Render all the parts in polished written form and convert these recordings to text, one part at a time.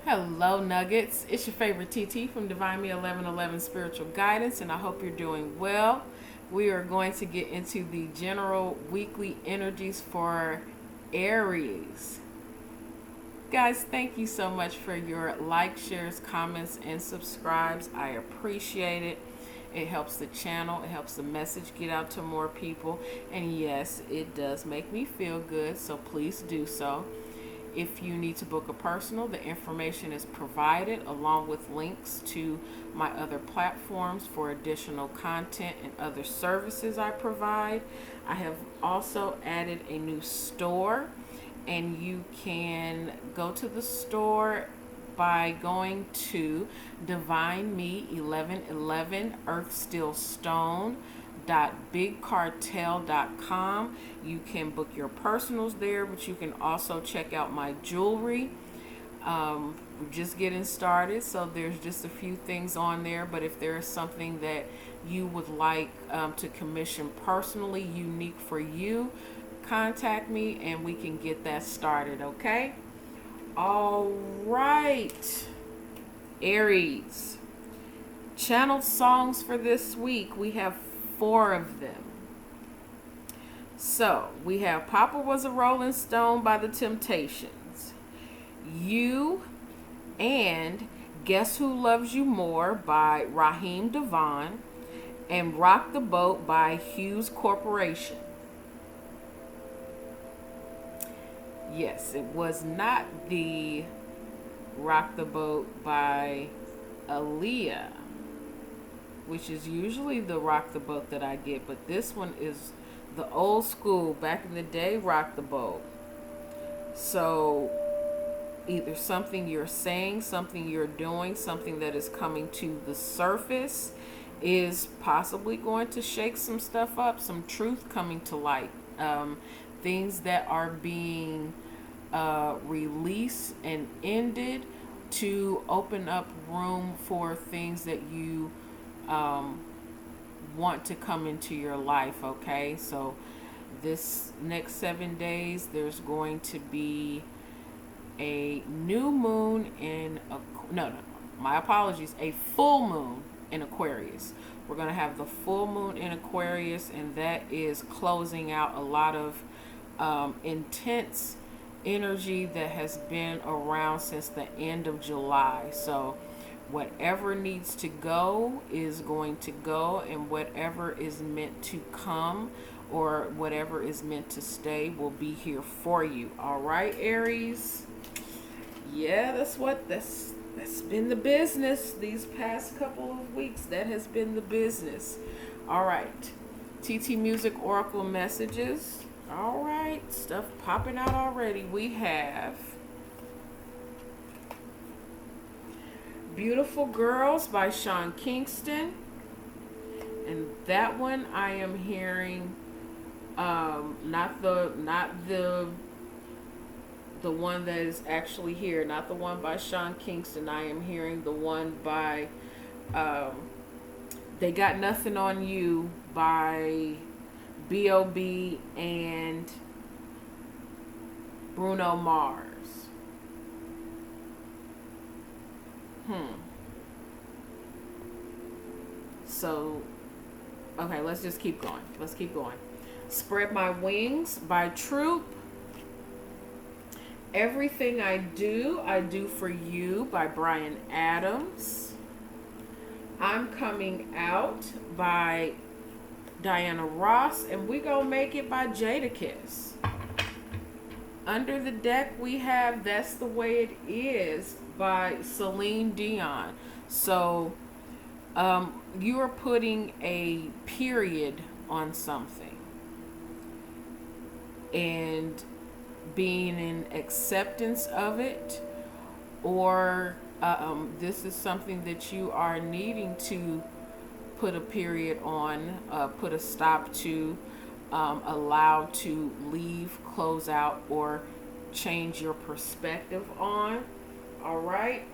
Hello, Nuggets. It's your favorite TT from Divine Me 1111 Spiritual Guidance, and I hope you're doing well. We are going to get into the general weekly energies for Aries. Guys, thank you so much for your likes, shares, comments, and subscribes. I appreciate it. It helps the channel, it helps the message get out to more people, and yes, it does make me feel good, so please do so. If you need to book a personal, the information is provided along with links to my other platforms for additional content and other services I provide. I have also added a new store, and you can go to the store by going to Divine Me 1111 Earth Still Stone .bigcartel.com. You can book your personals there, but you can also check out my jewelry. We're just getting started, so there's just a few things on there, but if there is something that you would like to commission personally, unique for you, contact me and we can get that started, okay? All right, Aries. Channeled songs for this week. We have 4 of them. So we have Papa Was a Rolling Stone by the Temptations, You, and Guess Who Loves You More by Raheem DeVaughn, and Rock the Boat by Hues Corporation. Yes, it was not the Rock the Boat by Aaliyah, which is usually the Rock the Boat that I get, but this one is the old school, back in the day, Rock the Boat. So either something you're saying, something you're doing, something that is coming to the surface is possibly going to shake some stuff up, some truth coming to light, things that are being released and ended to open up room for things that you want to come into your life. Okay, so this next 7 days there's going to be a new moon in my apologies, a full moon in Aquarius. We're going to have the full moon in Aquarius, and that is closing out a lot of intense energy that has been around since the end of July. So whatever needs to go is going to go, and whatever is meant to come or whatever is meant to stay will be here for you. All right, Aries. Yeah, that's been the business these past couple of weeks. That has been the business. All right, TT Music Oracle messages. All right, stuff popping out already. We have Beautiful Girls by Sean Kingston, and that one I am hearing not the one that is actually here, not the one by Sean Kingston. I am hearing the one by They Got Nothing on You by B.O.B. and Bruno Mars. So, okay, let's just keep going. Let's keep going. Spread My Wings by Troop. Everything I Do for You by Bryan Adams. I'm Coming Out by Diana Ross, and We Gonna Make It by Jadakiss. Under the deck we have That's the Way It Is by Celine Dion. So you are putting a period on something and being in acceptance of it, or this is something that you are needing to put a period on, put a stop to, allow to leave, close out, or change your perspective on. All right,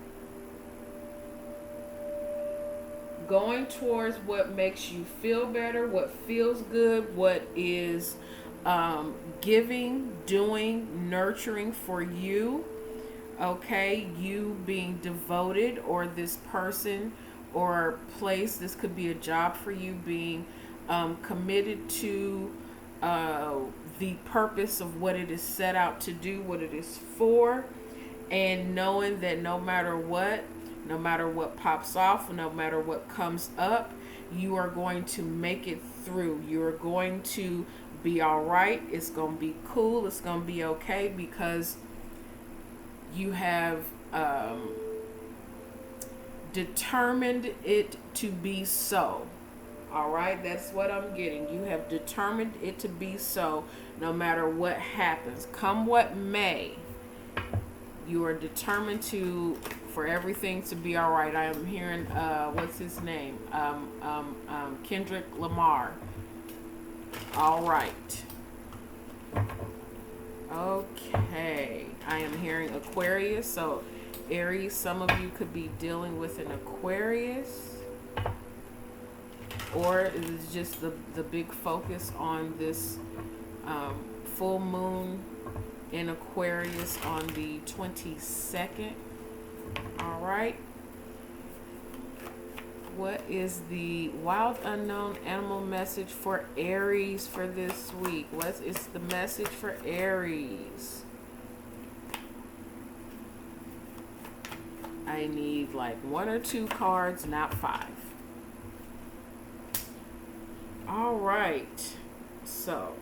going towards what makes you feel better, what feels good, what is giving, doing, nurturing for you. Okay, you being devoted, or this person or place, this could be a job for you, being committed to uh, the purpose of what it is set out to do, what it is for, and knowing that no matter what pops off, no matter what comes up, you are going to make it through. You are going to be all right. It's going to be cool. It's going to be okay, because you have determined it to be so. All right, that's what I'm getting. You have determined it to be so, no matter what happens, come what may. You are determined for everything to be all right. I am hearing what's his name? Kendrick Lamar. All right. Okay. I am hearing Aquarius. So Aries, some of you could be dealing with an Aquarius. Or it is just the big focus on this full moon in Aquarius on the 22nd. All right. What is the wild unknown animal message for Aries for this week? What is the message for Aries? I need like 1 or 2 cards, not 5. All right. So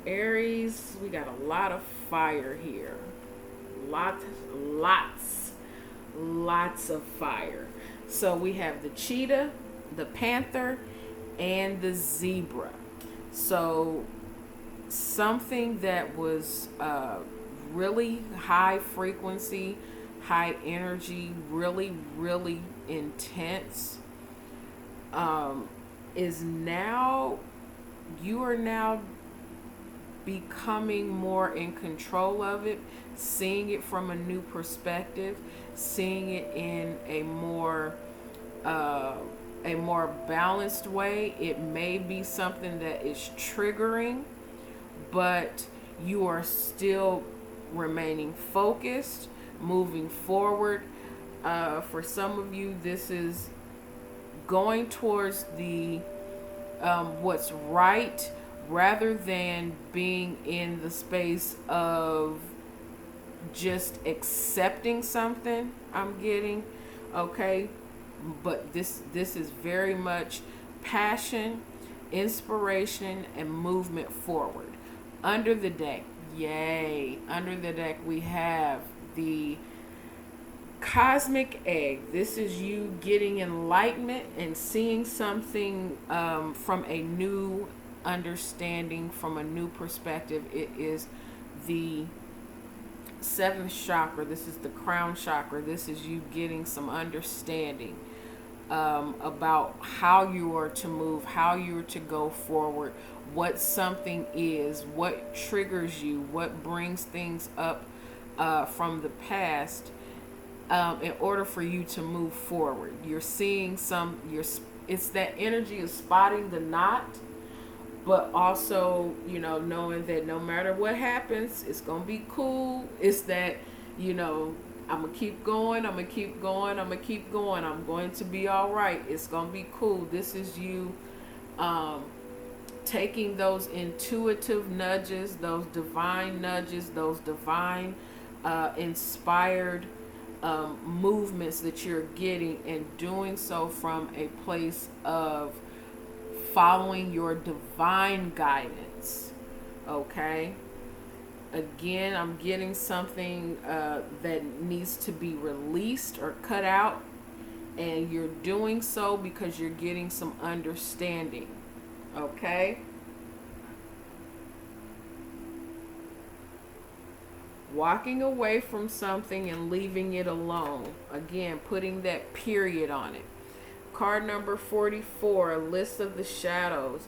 Aries, we got a lot of fire here. Lots of fire. So we have the cheetah, the panther, and the zebra. So something that was really high frequency, high energy, really intense, is now, you are now becoming more in control of it, seeing it from a new perspective, seeing it in a more balanced way. It may be something that is triggering, but you are still remaining focused, moving forward. For some of you, this is going towards the what's right, rather than being in the space of just accepting something. I'm getting, okay, but this is very much passion, inspiration, and movement forward. Under the deck, yay! Under the deck, we have the cosmic egg. This is you getting enlightenment and seeing something from a new understanding, from a new perspective. It is the 7th chakra. This is the crown chakra. This is you getting some understanding about how you are to move, how you are to go forward, what something is, what triggers you, what brings things up from the past, in order for you to move forward. You're seeing it's that energy of spotting the knot, but also, knowing that no matter what happens, it's going to be cool. It's that, I'm going to keep going. I'm going to keep going. I'm going to keep going. I'm going to be all right. It's going to be cool. This is you taking those intuitive nudges, those divine nudges, those divine inspired movements that you're getting, and doing so from a place of following your divine guidance. Okay, again, I'm getting something that needs to be released or cut out, and you're doing so because you're getting some understanding. Okay, walking away from something and leaving it alone. Again, putting that period on it. Card number 44, a list of the shadows.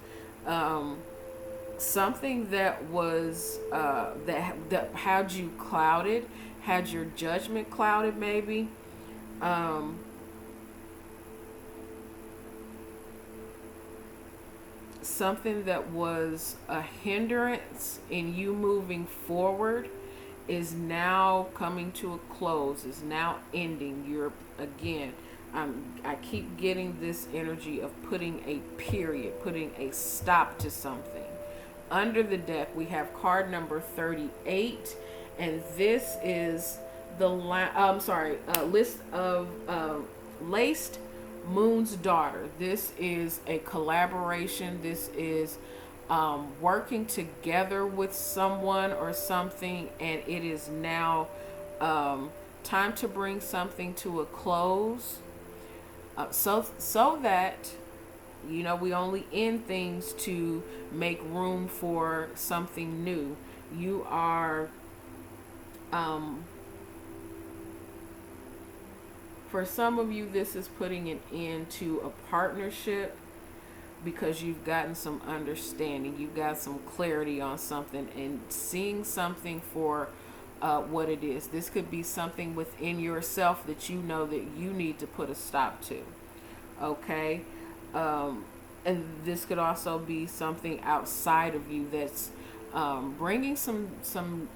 Something that was that had you clouded, had your judgment clouded, maybe. something that was a hindrance in you moving forward is now coming to a close, is now ending. You're again, I keep getting this energy of putting a period, putting a stop to something. Under the deck, we have card number 38, and this is the list of Laced Moon's Daughter. This is a collaboration. This is working together with someone or something, and it is now time to bring something to a close. So that we only end things to make room for something new. You are, for some of you, this is putting an end to a partnership because you've gotten some understanding. You've got some clarity on something and seeing something for what it is. This could be something within yourself that you know that you need to put a stop to. Okay? And this could also be something outside of you that's bringing some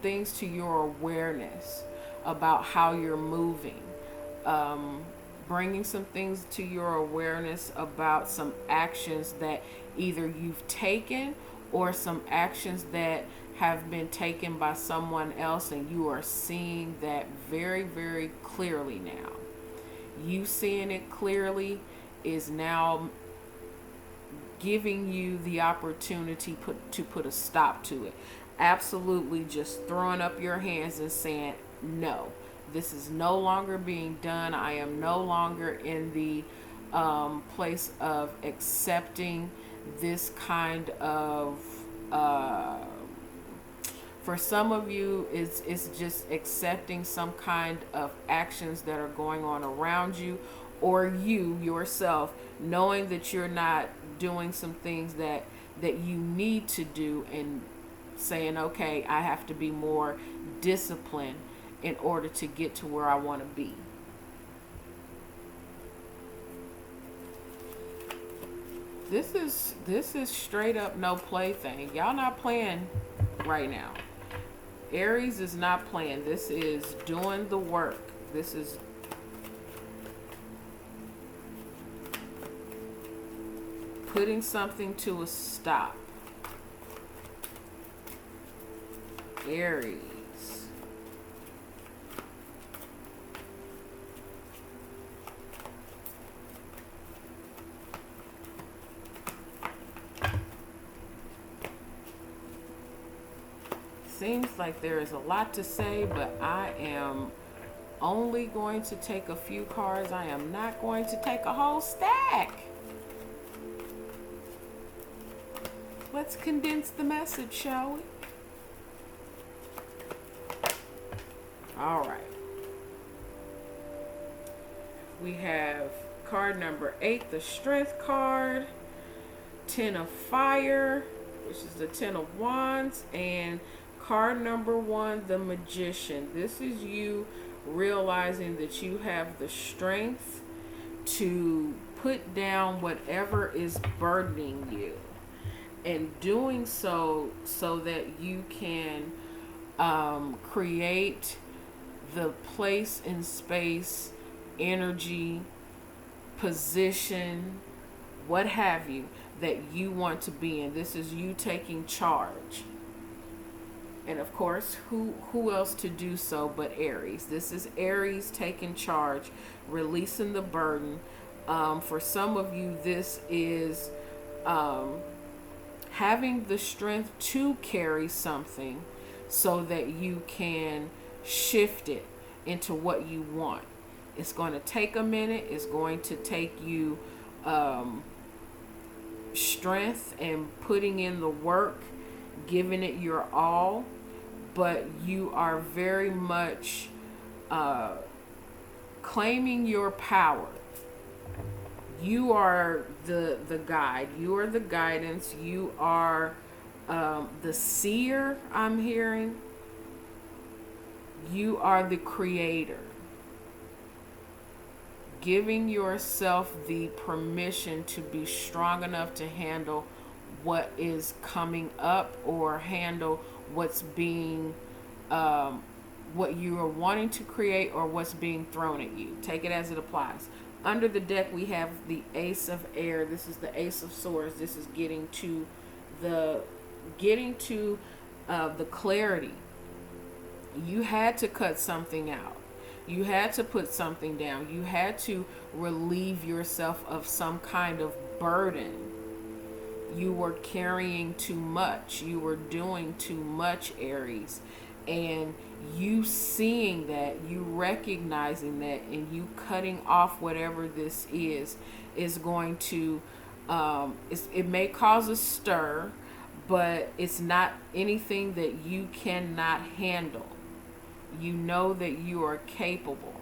things to your awareness about how you're moving. Bringing some things to your awareness about some actions that either you've taken or some actions that have been taken by someone else, and you are seeing that very, very clearly now. You seeing it clearly is now giving you the opportunity to put a stop to it. Absolutely just throwing up your hands and saying, no, this is no longer being done. I am no longer in the place of accepting this kind of, for some of you, it's just accepting some kind of actions that are going on around you, or you yourself knowing that you're not doing some things that you need to do, and saying, okay, I have to be more disciplined in order to get to where I want to be. This is straight up no play thing. Y'all not playing right now. Aries is not playing. This is doing the work. This is putting something to a stop. Aries. Seems like there is a lot to say, but I am only going to take a few cards. I am not going to take a whole stack. Let's condense the message, shall we? All right. We have card number 8, the Strength card, 10 of Fire, which is the 10 of Wands, and card number 1, the Magician. This is you realizing that you have the strength to put down whatever is burdening you, and doing so that you can create the place and space, energy, position, what have you, that you want to be in. This is you taking charge. And of course, who else to do so but Aries? This is Aries taking charge, releasing the burden. For some of you, this is having the strength to carry something so that you can shift it into what you want. It's going to take a minute. It's going to take you strength and putting in the work, giving it your all. But you are very much claiming your power. You are the guide. You are the guidance. You are the seer, I'm hearing. You are the creator. Giving yourself the permission to be strong enough to handle what is coming up, or handle what's being what you are wanting to create, or what's being thrown at you. Take it as it applies. Under the deck, we have the Ace of Air. This is the Ace of Swords. This is getting to the the clarity. You had to cut something out. You had to put something down. You had to relieve yourself of some kind of burden. You were carrying too much. You were doing too much, Aries. And you seeing that, you recognizing that, and you cutting off whatever this is going to, it may cause a stir, but it's not anything that you cannot handle. You know that you are capable.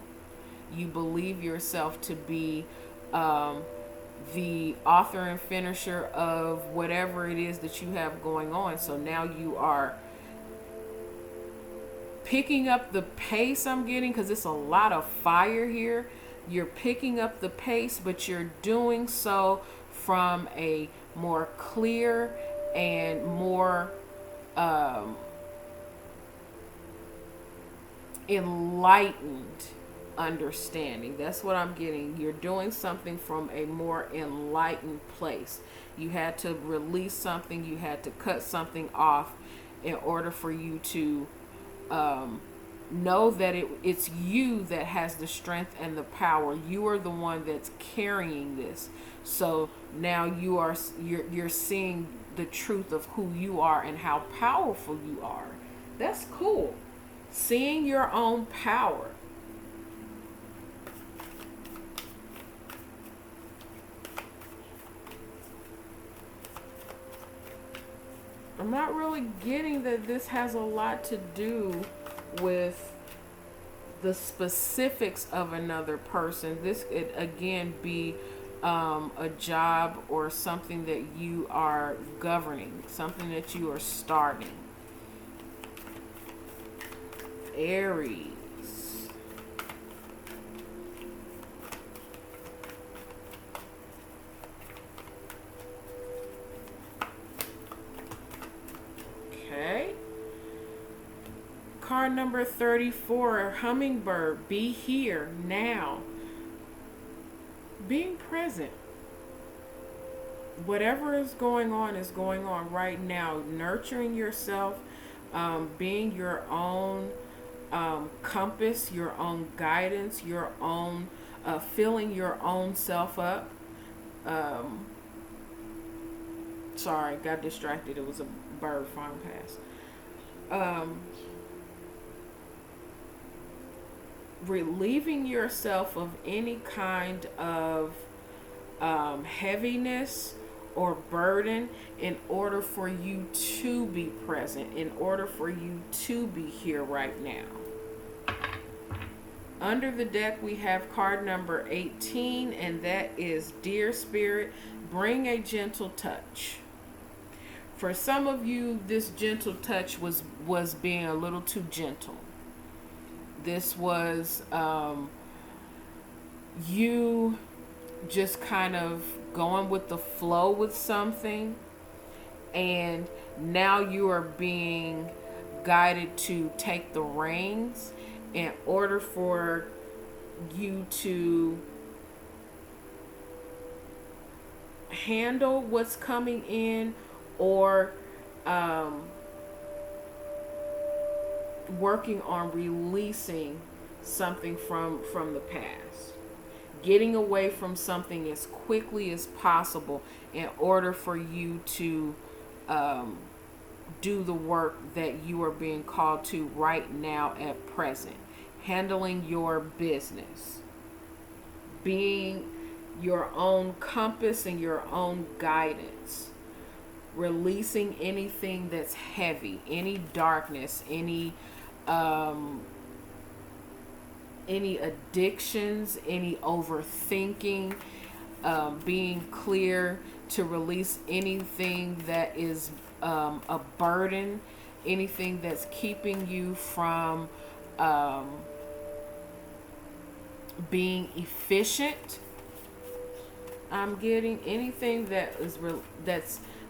You believe yourself to be the author and finisher of whatever it is that you have going on. So now you are picking up the pace, I'm getting, because it's a lot of fire here. You're picking up the pace, but you're doing so from a more clear and more enlightened understanding. That's what I'm getting. You're doing something from a more enlightened place. You had to release something. You had to cut something off in order for you to know that it's you that has the strength and the power. You are the one that's carrying this. So now you're seeing the truth of who you are and how powerful you are. That's cool. Seeing your own power. I'm not really getting that this has a lot to do with the specifics of another person. This could again be a job or something that you are governing, something that you are starting. Aries. Okay. Card number 34, Hummingbird. Be here now. Being present. Whatever is going on right now. Nurturing yourself, being your own compass, your own guidance, your own filling your own self up. Sorry, got distracted. It was a bird flying past. Relieving yourself of any kind of heaviness or burden in order for you to be present, in order for you to be here right now. Under the deck, we have card number 18, and that is Dear Spirit, bring a gentle touch. For some of you, this gentle touch was being a little too gentle. This was you just kind of going with the flow with something, and now you are being guided to take the reins in order for you to handle what's coming in, or working on releasing something from the past. Getting away from something as quickly as possible in order for you to do the work that you are being called to right now at present. Handling your business. Being your own compass and your own guidance. Releasing anything that's heavy, any darkness, any addictions, any overthinking, being clear to release anything that is a burden, anything that's keeping you from being efficient. I'm getting anything that is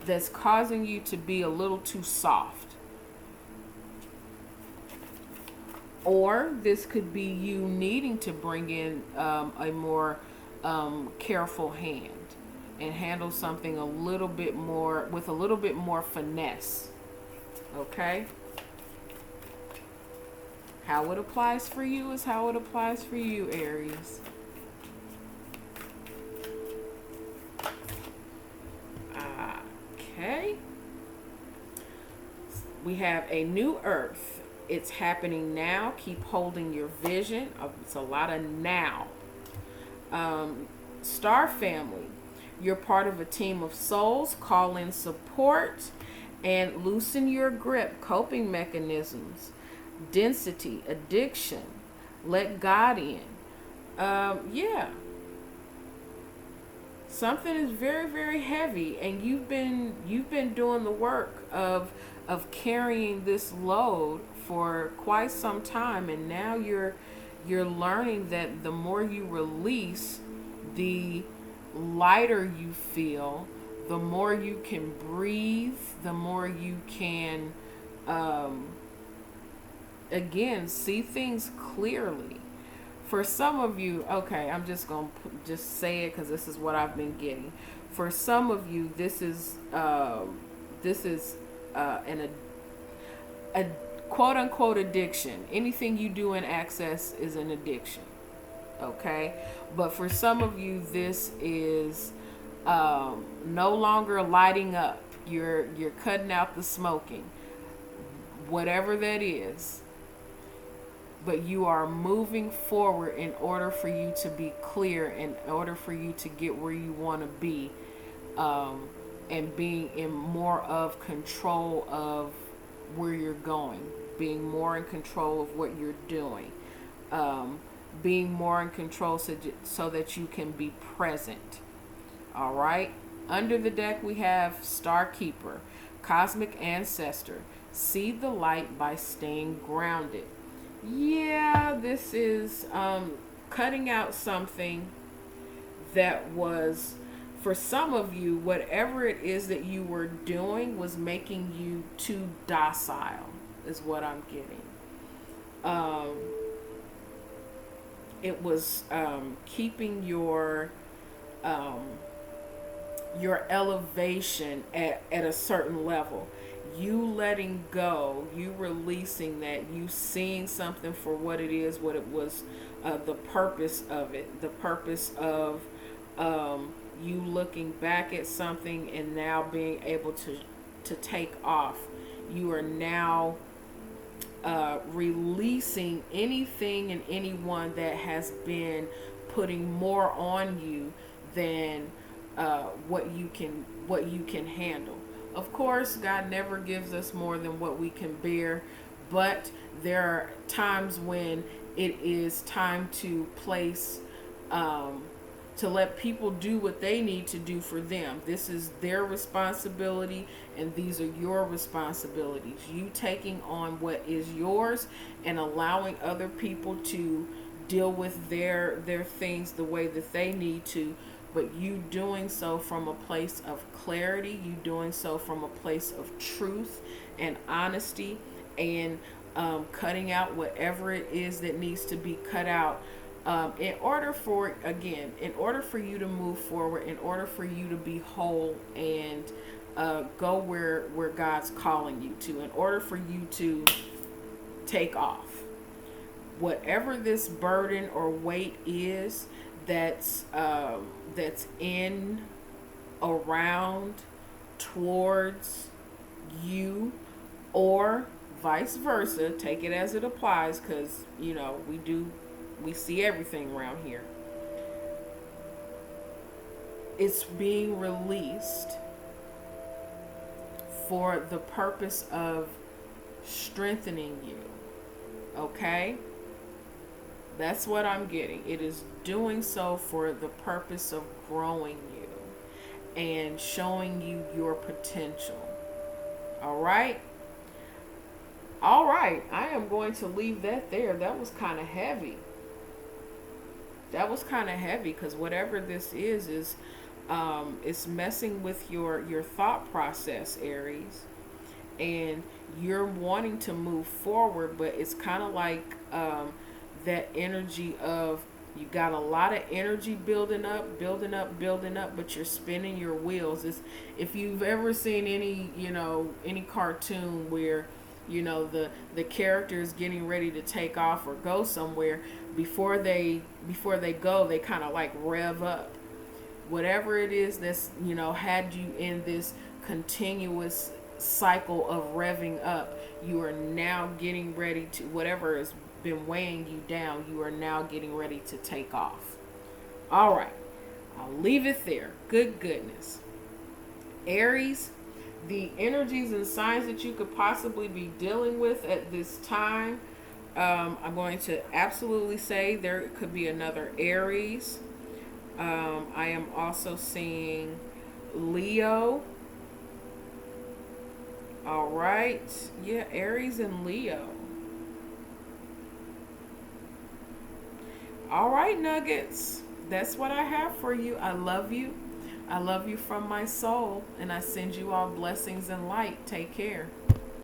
that's causing you to be a little too soft. Or this could be you needing to bring in a more careful hand and handle something a little bit more with a little bit more finesse. Okay? How it applies for you is how it applies for you, Aries. Okay. We have a new earth. It's happening now. Keep holding your vision. It's a lot of now. Star family. You're part of a team of souls. Call in support and loosen your grip. Coping mechanisms. Density. Addiction. Let God in. Yeah. Something is very, very heavy, and you've been doing the work of carrying this load for quite some time, and now you're learning that the more you release, the lighter you feel, the more you can breathe, the more you can again see things clearly. For some of you, okay, I'm just going to just say it because this is what I've been getting. For some of you, this is a quote unquote addiction. Anything you do in access is an addiction. Okay. But for some of you, this is no longer lighting up. You're cutting out the smoking, whatever that is. But you are moving forward in order for you to be clear, in order for you to get where you want to be, and being in more of control of where you're going, being more in control of what you're doing, being more in control so that you can be present. All right. Under the deck, we have Star Keeper, Cosmic Ancestor. See the light by staying grounded. Yeah, this is cutting out something that was, for some of you, whatever it is that you were doing was making you too docile, is what I'm getting. It was keeping your elevation at a certain level. You letting go, you releasing that, you seeing something for what it is, what it was, the purpose of it, the purpose of you looking back at something and now being able to take off. You are now releasing anything and anyone that has been putting more on you than what you can handle. Of course, God never gives us more than what we can bear, but there are times when it is time to place, to let people do what they need to do for them. This is their responsibility, and these are your responsibilities. You taking on what is yours and allowing other people to deal with their things the way that they need to. But you doing so from a place of clarity, you doing so from a place of truth and honesty, and cutting out whatever it is that needs to be cut out in order for you to move forward, in order for you to be whole and go where God's calling you to, in order for you to take off. Whatever this burden or weight is, that's in, around, towards you, or vice versa. Take it as it applies, because we see everything around here. It's being released for the purpose of strengthening you. Okay? That's what I'm getting. It is doing so for the purpose of growing you and showing you your potential. All right? All right. I am going to leave that there. That was kind of heavy. Because whatever this is It's messing with your thought process, Aries, and you're wanting to move forward, but it's kind of like that energy of you got a lot of energy building up, building up, building up, but you're spinning your wheels. It's, if you've ever seen any, any cartoon where, the character is getting ready to take off or go somewhere, before they go, they kind of like rev up. Whatever it is that's, had you in this continuous cycle of revving up, you are now getting ready to, whatever has been weighing you down, you are now getting ready to take off. All right, I'll leave it there. Good goodness. Aries, the energies and signs that you could possibly be dealing with at this time, I'm going to absolutely say there could be another Aries. I am also seeing Leo. All right. Yeah, Aries and Leo. All right, Nuggets. That's what I have for you. I love you. I love you from my soul. And I send you all blessings and light. Take care.